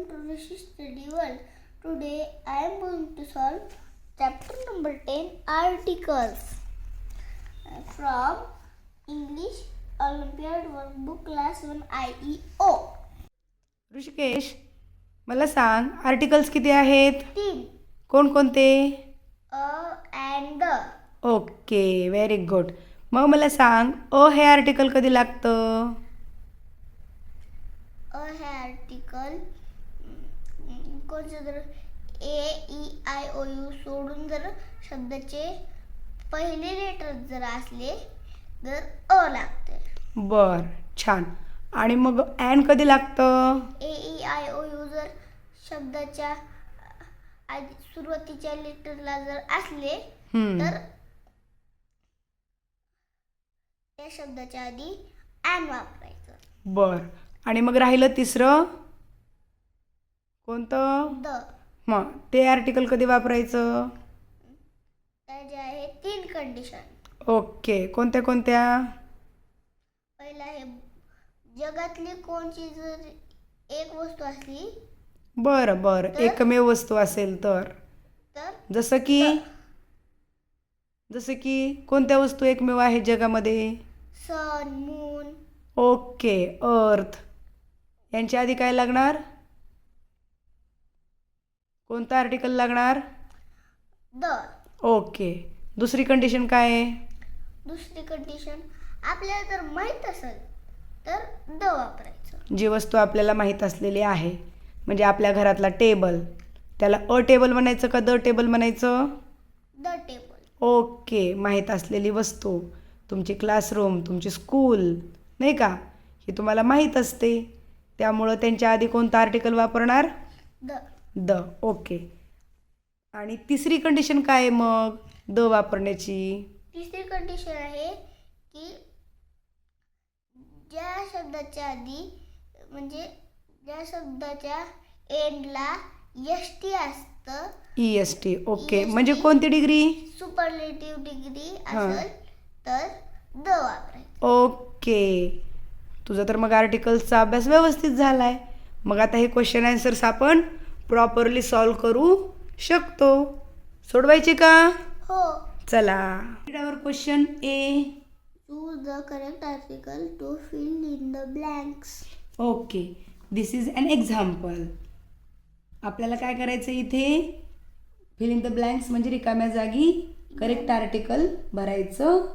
to Rishi Study World. Today I am going to solve chapter number 10 articles from English Olympiad Workbook Class 1 IEO. Rishikesh, मला सांग articles किती आहेत? 3 कोणकोणते? a and the. Okay, very good. मग मला सांग हे आर्टिकल कधी लागतं? हे आर्टिकल कोणतं जर ए ई आय ओ यू सोडून जर शब्दाचे पहिले लेटर जर असले तर लागते. बर, छान. आणि मग ॲन कधी लागतं? ए ई आय ओ यू जर शब्दाच्या आधी सुरुवातीच्या लेटरला जर असले तर त्या शब्दाच्या आधी ॲन वापरायचं. बर. आणि मग राहिलं तिसरं कोणतं? द. मग ते आर्टिकल कधी वापरायचं? त्याचे आहे 3 कंडिशन. ओके, कोणत्या कोणत्या? पहिला आहे जगातली कोणची जर एक वस्तू असली बरं बरं, एकमेव वस्तू असेल तर जसं की कोणत्या वस्तू एकमेव आहे जगामध्ये? सन, मून. ओके, अर्थ. यांच्या आधी काय लागणार? कोणता आर्टिकल लागणार? द. ओके. दुसरी कंडिशन काय आहे? दुसरी कंडिशन आपल्याला जर माहीत असेल तर द वापरायचं. जी वस्तू आपल्याला माहीत असलेली आहे, म्हणजे आपल्या घरातला टेबल, त्याला अ टेबल म्हणायचं का द टेबल म्हणायचं? The table. ओके, माहीत असलेली वस्तू, तुमची क्लासरूम, तुमची स्कूल, नाही का, हे तुम्हाला माहीत असते, त्यामुळं त्यांच्या आधी कोणतं आर्टिकल वापरणार? द. ओके. आणि तिसरी कंडिशन काय आहे मग द वापरण्याची? तिसरी कंडिशन आहे की ज्या शब्दाच्या आधी म्हणजे ज्या शब्दाच्या एंडला एस टी असतं. EST. ओके, म्हणजे कोणती डिग्री? सुपरलेटिव्ह डिग्री असेल तर द वापरायचं. ओके, तुझा तर मग आर्टिकल्सचा अभ्यास व्यवस्थित झाला आहे. मग आता हे क्वेश्चन आन्सर्स आपण प्रॉपरली सॉल्व करू शकतो. सोडवायचे का? हो. चला, our question A. Choose the correct article to fill in the blanks. Okay, this is an example. आपल्याला काय करायचं इथे? फिल इन द ब्लँक्स म्हणजे रिकाम्या जागी करेक्ट आर्टिकल भरायचं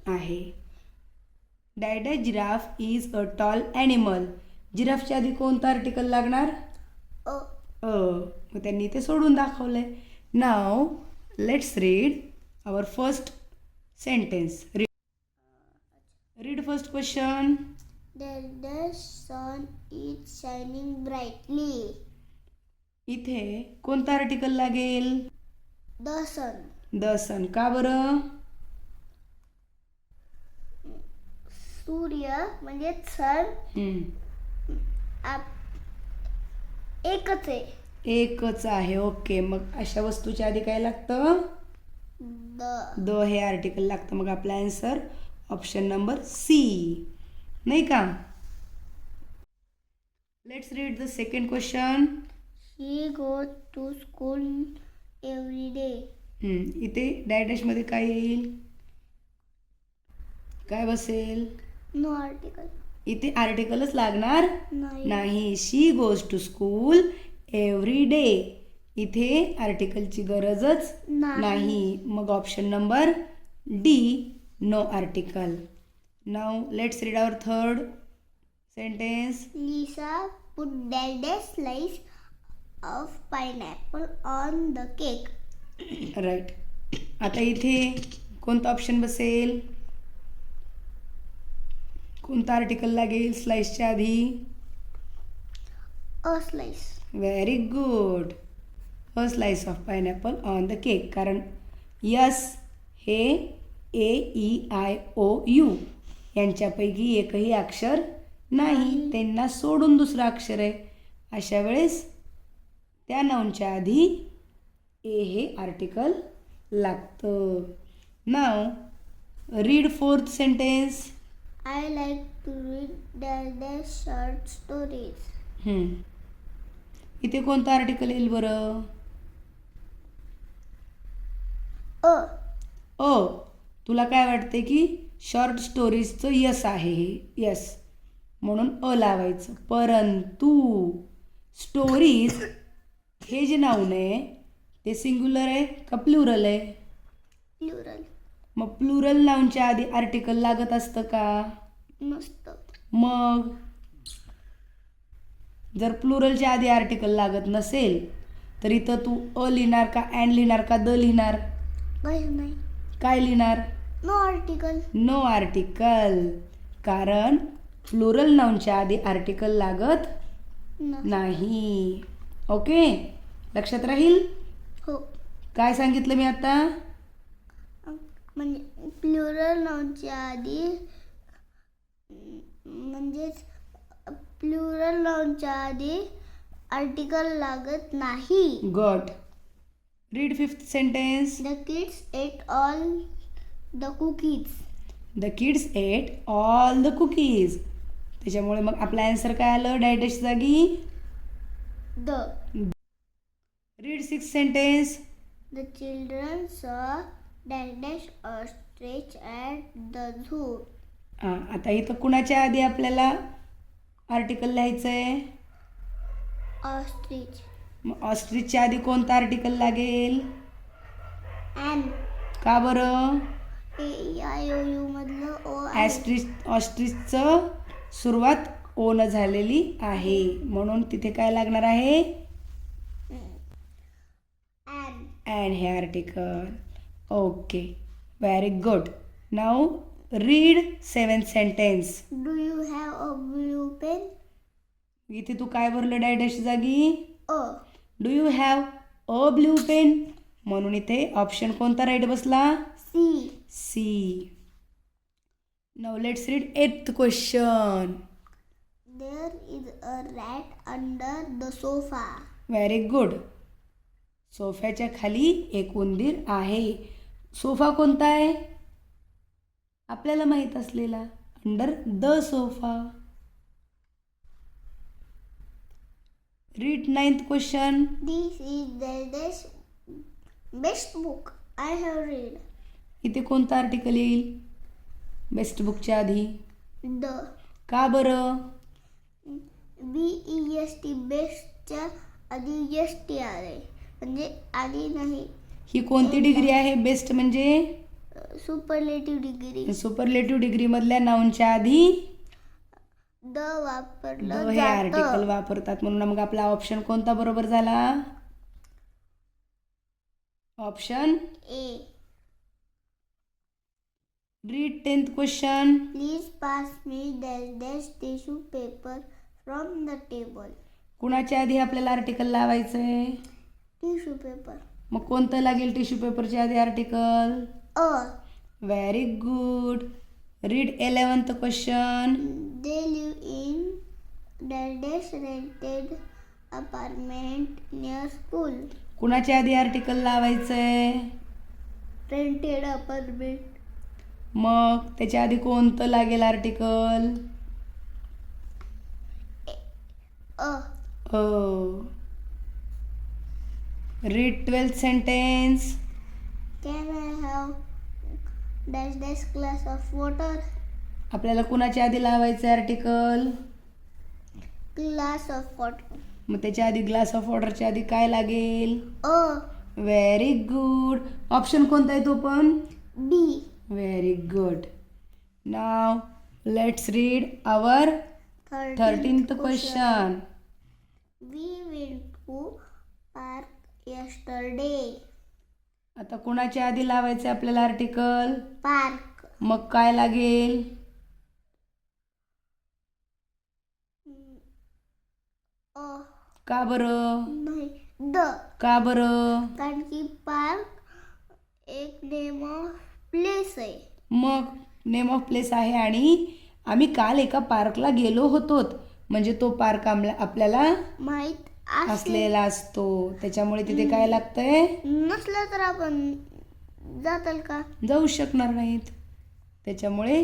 आहे. डॅडा giraffe is a tall animal. जिराफच्या आधी कोणतं आर्टिकल लागणार? मग त्यांनी ते सोडून दाखवलंय. Now let's read our first sentence. Read first question. The sun is shining brightly. इथे कोणतं आर्टिकल लागेल? The sun. द सन. का बरं? सूर्य म्हणजे सन एकच आहे. एकच आहे. ओके, मग अशा वस्तूच्या आधी काय लागतं? द हे आर्टिकल लागतं. मग आपला आन्सर ऑप्शन नंबर सी, नाही का? Let's read the second question. She goes to school every day. इथे डॅडॅशमध्ये काय येईल? काय बसेल? No article. इथे आर्टिकलच लागणार नाही. She goes to school every day. इथे आर्टिकलची गरजच नाही. मग option number D, no article. Now let's read our third sentence. Lisa put a slice of pineapple on the cake. Right. आता इथे कोणता ऑप्शन बसेल? कोणता आर्टिकल लागेल स्लाइसच्या आधी? A slice. Very good. A slice of pineapple on the cake. कारण yes हे AEIOU यांच्यापैकी एकही अक्षर नाही, त्यांना सोडून दुसरं अक्षर आहे. अशा वेळेस त्या नाऊनच्या आधी ए हे आर्टिकल लागतं. Now read fourth sentence. I like to read short stories. इथे कोणतं आर्टिकल येईल बरं? अ अ तुला काय वाटते की शॉर्ट स्टोरीजचं यस आहे हे? यस, म्हणून अ लावायचं. परंतु स्टोरीज हे जे नाऊन आहे ते सिंग्युलर आहे का प्लुरल आहे? प्लुरल. मग प्लुरल नाऊनच्या आधी आर्टिकल लागत असतं का? नसतं. मग जर प्लुरलच्या आधी आर्टिकल लागत नसेल तर इथं तू अ लिहिणार का अँड लिहिणार का द लिहिणार? काहीच नाही. काय लिहिणार? No article. नो आर्टिकल, कारण प्लुरल नाऊनच्या आधी आर्टिकल लागत नाही. ओके, लक्षात राहील? हो. काय सांगितलं मी आता? म्हणजे प्लुरल नाऊनच्या आधी म्हणजेच प्लुरल नाऊनच्या आधी आर्टिकल लागत नाही. Got. Read fifth sentence. The kids ate all the cookies. The kids ate all the cookies. त्याच्यामुळे मग आपला आन्सर काय आलं डॅश जागी? The. Read six sentence. The children saw dash dash ostrich at the zoo. आता इथं कुणाच्या आधी आपल्याला आर्टिकल लिहायचं आहे? ऑस्ट्रिच. मग ऑस्ट्रिचच्या आधी कोणतं आर्टिकल लागेल? ॲन. का बरं? AIOU मधलं ओ. ऑस्ट्रिचचं सुरुवात ओनं झालेली आहे म्हणून तिथे काय लागणार आहे? ॲन. अँड हे article. Okay, very good. Now read seven sentence. Do you have a blue pen. इथे तू काय भरलं डॅश जागी? A. Do you have a blue pen, म्हणून इथे ऑप्शन कोणता राईट बसला? C. C. Now let's read eighth question. There is a rat under the sofa. Very good. सोफ्याच्या खाली एक उंदीर आहे. सोफा कोणता आहे? आपल्याला माहीत असलेला, under the sofa. Read ninth question. This is the best book I have read. इथे कोणतं आर्टिकल येईल बेस्ट बुकच्या आधी? द. का बरं? BEST बेस्टच्या आधी ST आले, म्हणजे आधी नाही. ही कोणती डिग्री आहे बेस्ट म्हणजे? Superlative degree. सुपरलेटिव्ह डिग्री मधल्या नाऊनच्या आधी द वापरलं हे आर्टिकल वापरतात, म्हणून मग आपला ऑप्शन कोणता बरोबर झाला? Option A. Read tenth question. Please pass me dash dash tissue paper from the table. कुणाच्या आधी आपल्याला आर्टिकल लावायचं आहे? Tissue paper. मग कोणतं लागेल टिश्यू पेपरच्या आधी article? A. Very good. Read 11th question. They live in dash dash rented apartment near school. कुणाच्या आधी आर्टिकल लावायचं आहे? Rented apartment. मग त्याच्या आधी कोणतं लागेल article? A. Read 12th sentence. Can I have dash dash glass of water. आपल्याला कुणाच्या आधी लावायचं आर्टिकल? Glass of water. मग त्याच्या आधी ग्लास ऑफ वॉटरच्या आधी काय लागेल? अ. Very good. ऑप्शन कोणता आहे तो पण? B. Very good. Now let's read our 13th question. We went to park yesterday. आता कुणाच्या आधी लावायचं आपल्याला आर्टिकल? पार्क. मग काय लागेल? अ. का बरं? नाही, द. का बरं? कारण की पार्क एक नेम ऑफ प्लेस आहे. मग नेम ऑफ प्लेस आहे आणि आम्ही काल एका पार्कला गेलो होतो, म्हणजे तो पार्क आपल्याला माहित असलेला असतो, त्याच्यामुळे तिथे काय लागतंय? नसलं तर आपण जाताल का? जाऊ शकणार नाहीत, त्याच्यामुळे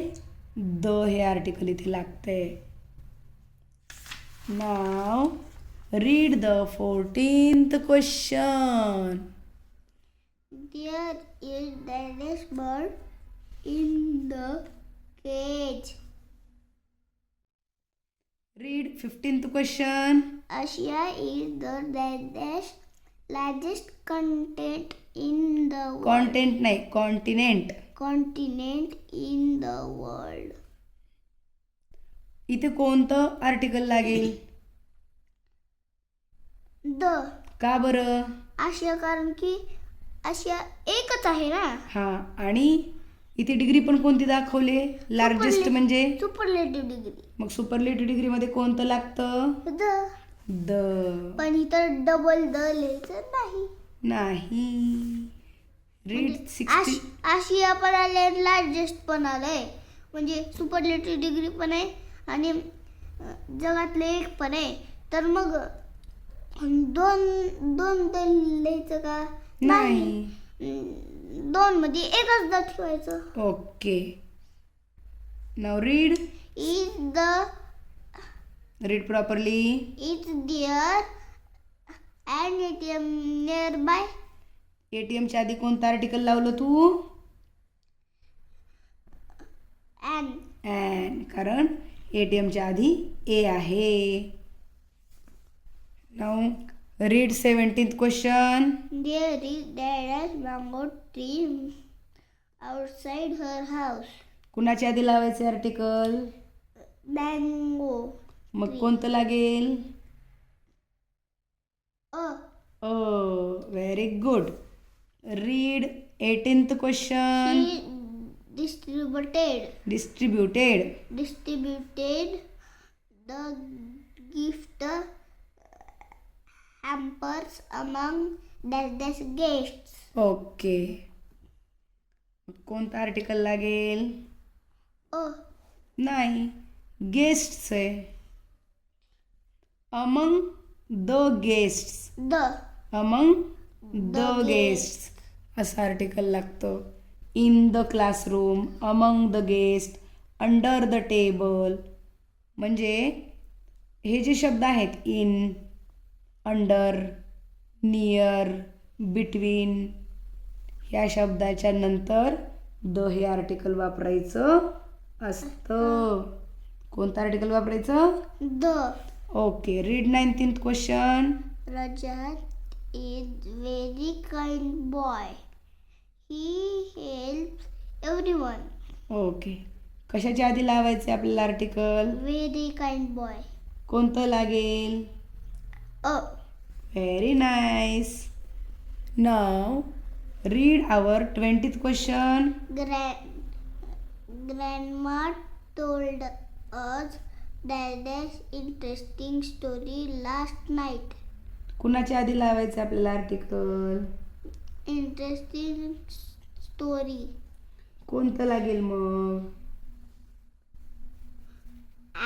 द हे आर्टिकल इथे लागतंय. Now read the 14th question. There is Danish bird in the cage. Read 15th question. Asia is the Danish largest continent in the world. Content नाही, continent. Continent in the world. इथे कोणतं article लागेल? The का बरं? आशिया, कारण की आशिया एकच आहे ना. हा, आणि इथे डिग्री पण कोणती दाखवले? लार्जेस्ट म्हणजे सुपरलेटिव्ह डिग्री. मग सुपरलेटिव्ह डिग्री मध्ये कोणतं लागतं? द. द. पण इथं डबल द लिहायचं नाही. नाही. रीड 60. आशिया पण आले, लार्जेस्ट पण आलंय, म्हणजे सुपरलेटिव्ह डिग्री पण आहे आणि जगातले एक पण आहे. तर मग दोन दोन द लिहायचं का? नाही. दोन मध्ये एकच द ठेवायचं. Okay. Now read. Is the. Read properly. Is there and ATM nearby. ATMच्या आधी कोणतं आर्टिकल लावलं तू? अँड, कारण ATMच्या आधी ए आहे. Now read 17th question. There is Dada's mango tree outside her house. कुणाच्या आधी लावायचे आर्टिकल? Mango. मग कोणतं लागेल? A. Very good. Read 18th question. She distributed the gift hampers among Dada's guests. Okay. कोणतं आर्टिकल लागेल? A. नाही, guests आहे. Among the guests. The. Among the guests असं आर्टिकल लागतं. In the classroom, among the guest, under the table. म्हणजे हे जे शब्द आहेत, इन, अंडर, नियर, बिटवीन, ह्या शब्दाच्या नंतर द हे आर्टिकल वापरायचं असतं. कोणतं आर्टिकल वापरायचं? The. Okay. Read 19th question. Rajat is very kind boy. He helps everyone. Okay. कशाच्या आधी लावायचे आपल्याला आर्टिकल? Very kind boy. कोणतं लागेल? A. Very nice. Now read our 20th question. Grandma told us Dada's interesting story last night. कुणाच्या आधी लावायचे आपल्याला आर्टिकल? Interesting story. कोणतं लागेल मग?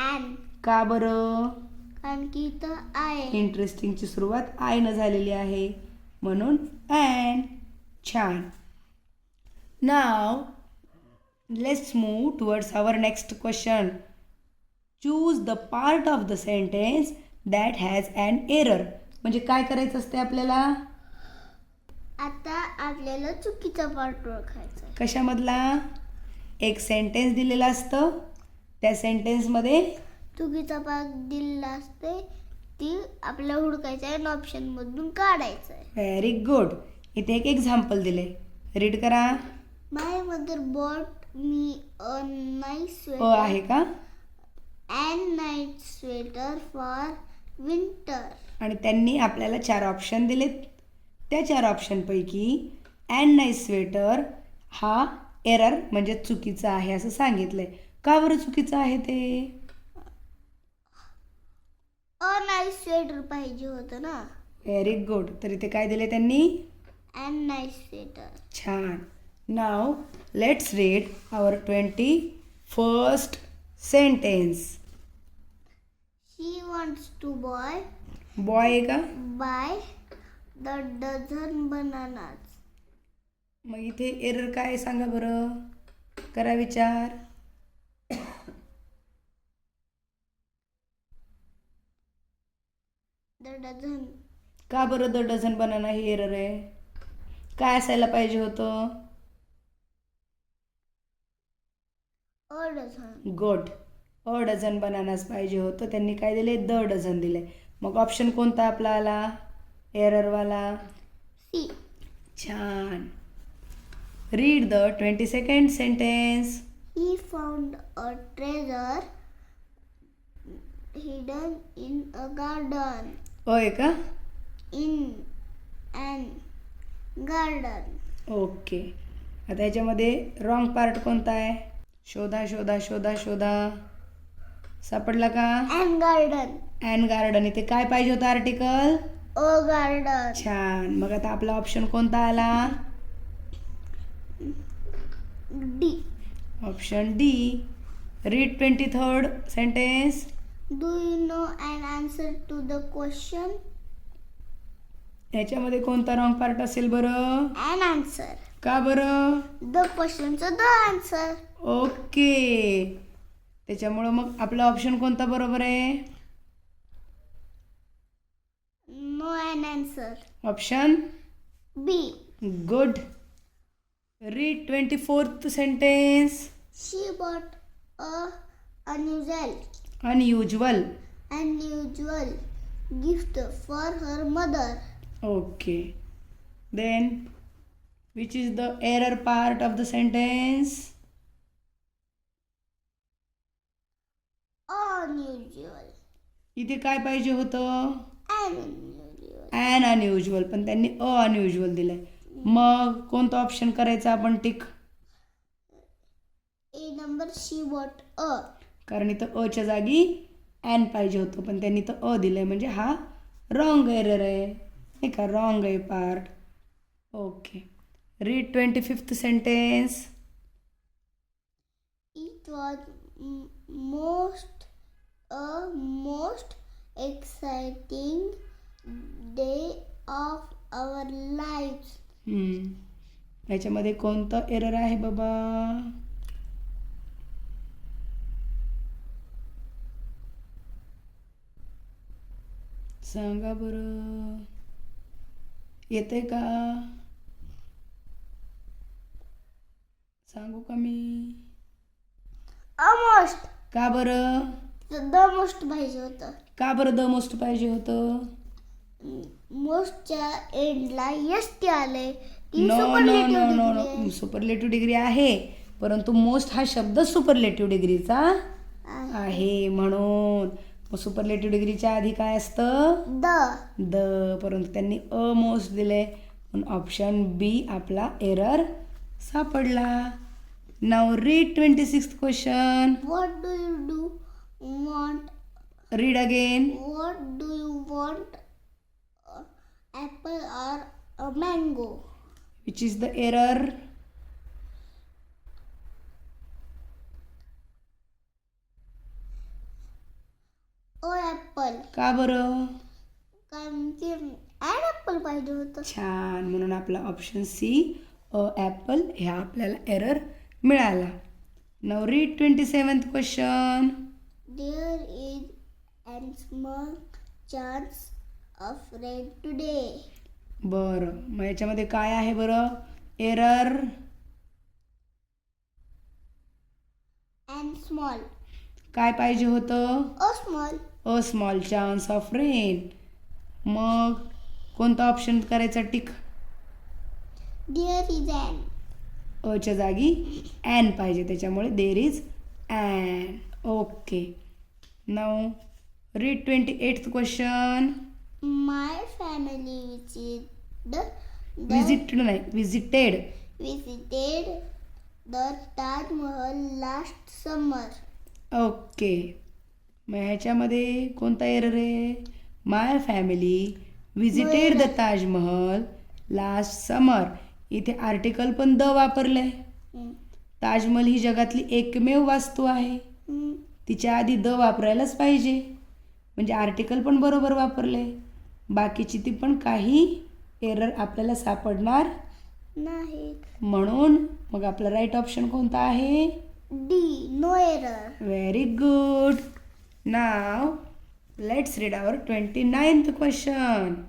And. का बरं? कारण की इथं आहे. इंटरेस्टिंगची सुरुवात आय न झालेली आहे म्हणून अँड. छान. Now let's move towards our next question. Choose the part of the sentence that has an error. म्हणजे काय करायचं असते आपल्याला? आता आपल्याला चुकीचा पार्ट ओळखायचा आहे. कशामधला? एक सेंटेन्स दिलेलं असतं, त्या सेंटेन्समध्ये चुकीचा पार्ट दिलेला असते, ती आपल्याला हुडकायचं आहे आणि ऑप्शनमधून काढायचं आहे. Very good. इथे एक एक्झाम्पल दिले, रीड करा. My mother bought me a nice आहे स्वेटर का? And night sweater for winter. आणि त्यांनी आपल्याला 4 ऑप्शन दिलेत. त्या 4 ऑप्शनपैकी अँड नाईस स्वेटर हा एरर म्हणजे चुकीचा आहे असं सांगितलंय. का बरं चुकीचं आहे ते? अ नाईस स्वेटर पाहिजे होतं ना. Very good. तर इथे काय दिले त्यांनी? And nice sweater. छान. Now let's read our 21st sentence. She wants to buy buy का? Buy the dozen bananas. मग इथे एरर काय सांगा बरं, करा विचार. The dozen. का बरं द डझन बनाना ही एरर आहे? काय असायला पाहिजे होतं? A dozen. Good. A dozen बनानाच पाहिजे होतं. त्यांनी काय दिले? द डझन दिले. मग ऑप्शन कोणता आपला आला एररवाला? सी. छान. Read the 22nd sentence. He found a treasure hidden in a garden. होय का? In an garden. ओके. आता ह्याच्यामध्ये रॉंग पार्ट कोणता आहे? शोधा शोधा शोधा शोधा. सापडला का? An garden. And garden. इथे काय पाहिजे होतं आर्टिकल? A garden. छान. मग आता आपला ऑप्शन कोणता आला? D. Option D. Read 23rd sentence. Do you know an answer to the question? ह्याच्यामध्ये कोणता रॉंग पार्ट असेल बरं? An answer. का बरं? The question's the answer. Okay. त्याच्यामुळं मग आपला ऑप्शन कोणता बरोबर आहे? No an answer. Option B. Good. Read 24th sentence. She bought a unusual unusual. gift for her mother. Okay. Then which is the error part of the sentence? Unusual. इथे काय पाहिजे होतं? Unusual. ॲन अनयुज्युअल, पण त्यांनी unusual दिलंय. मग कोणता option करायचा आपण tick? A number. She bought a. कारण इथं अच्या जागी ॲन पाहिजे होतं, पण त्यांनी तर दिलंय, म्हणजे हा रॉंग एरर आहे नाही का? रॉंग आहे part. Okay. Read 25th sentence. It was most exciting day of our lives. याच्यामध्ये कोणतं एरर आहे बाबा? सांगा बरं. येते का? सांगू का मी? Almost. का बरं? The most पाहिजे होतं. का बरं द मोस्ट पाहिजे होतं? मोस्टच्या एंडला टी आले. ती no no superlative no no degree आहे. नो. सुपरलेटिव्ह डिग्री आहे, परंतु मोस्ट हा शब्द सुपरलेटिव्ह डिग्रीचा आहे म्हणून. मग सुपरलेटिव्ह डिग्रीच्या आधी काय असतं? द. परंतु त्यांनी मोस्ट दिले म्हणून ऑप्शन बी आपला एरर सापडला. Now read 26th question. What do you want? Read again. What do you want? Apple or a mango? Which is the error? Apple. का बरं? कारण की ॲन ॲपल पाहिजे होतं. छान. म्हणून आपला ऑप्शन सी ॲपल ह्या आपल्याला एरर मिळाला. Now read 27th question. There is a small chance of rain today. बरं, मग याच्यामध्ये काय आहे बरं एरर? And small. काय पाहिजे होतं? A small. A small chance of rain. मग कोणता ऑप्शन करायचा टिक? There is an. अच्या जागी ॲन पाहिजे, त्याच्यामुळे there is and. Okay. Now read 28th question. My family visited the Taj Mahal last summer. Okay. मग ह्याच्यामध्ये कोणता एरर आहे? माय family visited the Taj Mahal last समर. इथे आर्टिकल पण द वापरलंय. ताजमहल ही जगातली एकमेव वास्तू आहे, तिच्या आधी द वापरायलाच पाहिजे, म्हणजे आर्टिकल पण बरोबर वापरले. बाकीची ती पण काही एरर आपल्याला सापडणार नाही. म्हणून मग आपला राईट ऑप्शन कोणता आहे? D. No error. Very good. Now Let's read our 29th question.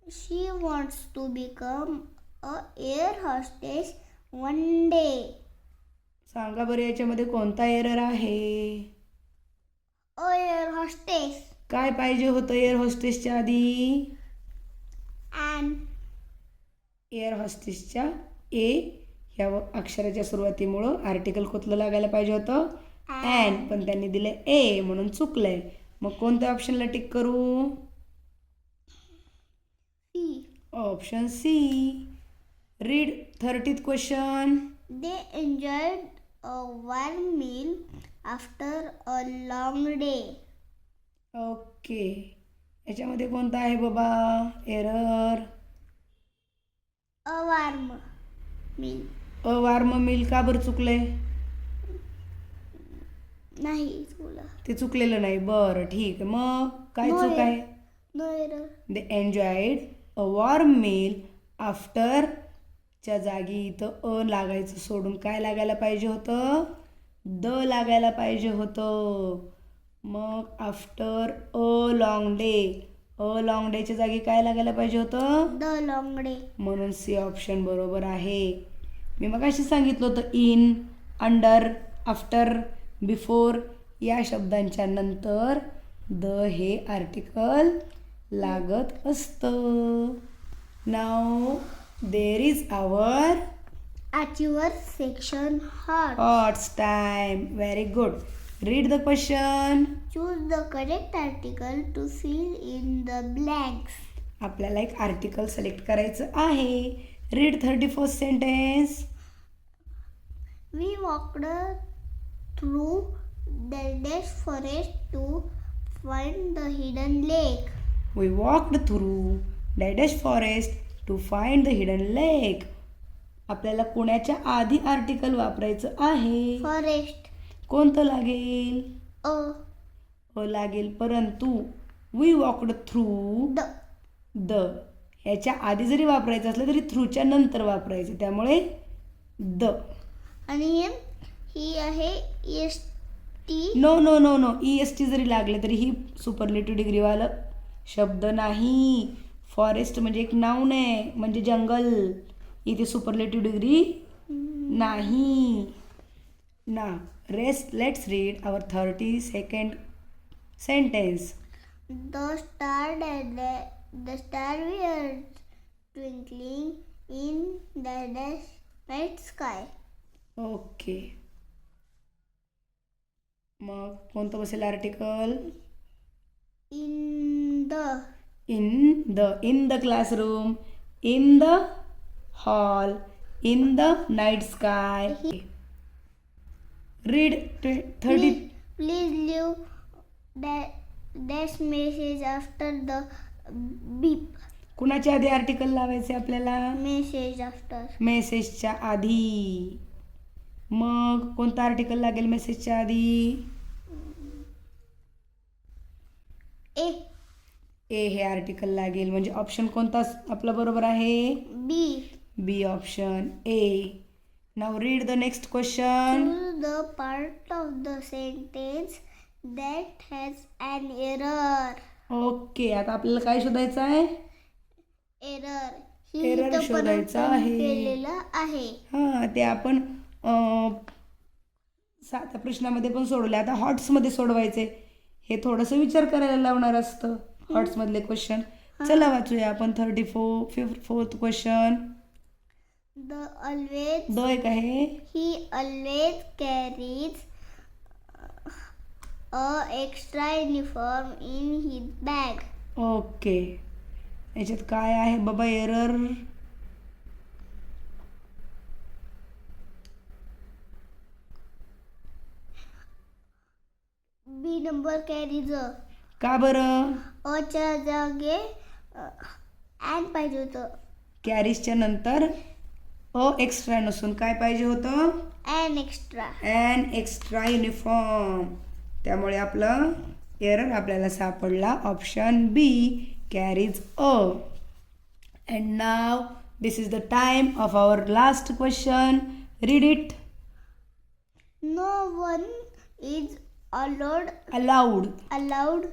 She wants to become a air hostess one day. सांगा बरं याच्यामध्ये कोणता एरर आहे? Air hostess. काय पाहिजे होतं एअर हॉस्टेसच्या आधी? And एअर हॉस्टेसच्या ए ह्या अक्षराच्या सुरुवातीमुळं आर्टिकल कोणतं लागायला पाहिजे होतं? अँड, पण त्यांनी दिलं ए म्हणून चुकलंय. मग कोणत्या ऑप्शनला टिक करू? C. Option C. Read 30th question. They enjoyed a warm meal after a long day. Okay, याच्यामध्ये कोणता आहे बाबा error? A warm meal. A warm meal का बरं चुकलंय? नाही तुला. ते चुकलेलं नाही. बरं ठीक आहे. मग काय No चूक error. आहे? No error. They enjoyed a warm meal after च्या जागी इथं अ लागायचं सोडून काय लागायला पाहिजे होतं? द लागायला पाहिजे होतं. मग after a long day, a long डेच्या जागी काय लागायला पाहिजे होतं? The long day. म्हणून सी ऑप्शन बरोबर आहे. मी मगाशी सांगितलं होतं इन, अंडर, आफ्टर, बिफोर या शब्दांच्या नंतर द हे आर्टिकल लागत असतं. Now there is our Achiever section heart. HOTS time. Very good. Read the question. Choose the correct article to fill in the blanks. आपल्याला एक आर्टिकल सिलेक्ट करायचं आहे. Read 31st sentence. We walked through the dense forest to find the hidden lake. We walked through Dadash forest to find the hidden lake. आपल्याला कोणाच्या आधी article वापरायचं आहे? Forest. कोणतं लागेल? A. लागेल, परंतु we walked through The. The ह्याच्या आधी जरी वापरायचं असलं तरी थ्रूच्या नंतर वापरायचं, त्यामुळे द. आणि ही आहे S T. No no no no E S T जरी लागले तरी ही सुपरलेटिव्ह डिग्रीवालं शब्द नाही. फॉरेस्ट म्हणजे एक नाऊन आहे, म्हणजे जंगल. इथे सुपरलेटिव्ह डिग्री नाही ना. Let's read our 32nd sentence. The star were twinkling in the night sky. Okay, मग कोणतं बसेल article? In the classroom, in the hall, in the night sky. Read 30. Please leave dash message after the beep. कुणाच्या आधी article लावायचे आपल्याला? Message after. मेसेजच्या आधी. मग कोणतं आर्टिकल लागेल मेसेजच्या आधी? A. ए हे आर्टिकल लागेल. म्हणजे ऑप्शन कोणता आपला बरोबर आहे? B. B option A. Now read the next question. Choose the part of the sentence that has an error. Okay, आता आपल्याला काय शोधायचं आहे? Error. Error इथं शोधायचं परत आहे. केलेलं आहे. हां, ते आपण 7 प्रश्नामध्ये पण सोडवले. आता हॉट्समध्ये सोडवायचे. हे थोडंसं विचार करायला लावणार असतं हॉट्समधले क्वेश्चन. चला वाचूया आपण 34th क्वेश्चन. द एक आहे. He always carries a extra uniform in his bag. Okay, याच्यात काय आहे बाबा error? B number carries a. का बरं? च्या जागे and पाहिजे होतं. कॅरीजच्या नंतर एक्स्ट्रा नसून काय पाहिजे होतं? An extra. And extra uniform. त्यामुळे आपलं एरर आपल्याला सापडला option B, carries a. And now this is the time of our last question. Read it. No one is allowed allowed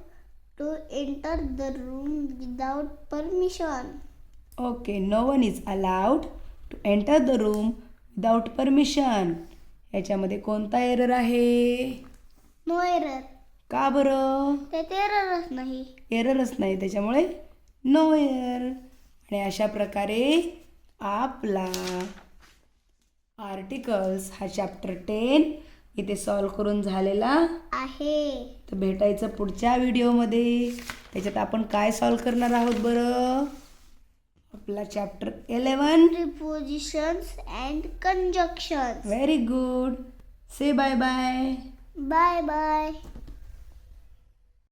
to enter the room without permission. Okay, no one is allowed to enter the room without permission. याच्यामध्ये कोणता error आहे? No error. का बरं? त्यात एररच नाही. एररच नाही, त्याच्यामुळे no error. आणि अशा प्रकारे आपला आर्टिकल्स हा चॅप्टर 10 इथे सॉल्व करून झालेला आहे. तर भेटायचं पुढच्या व्हिडिओमध्ये. त्याच्यात आपण काय सॉल्व करणार आहोत बरं? आपला chapter 11 Prepositions and conjunctions. Very good. Say bye bye. Bye bye.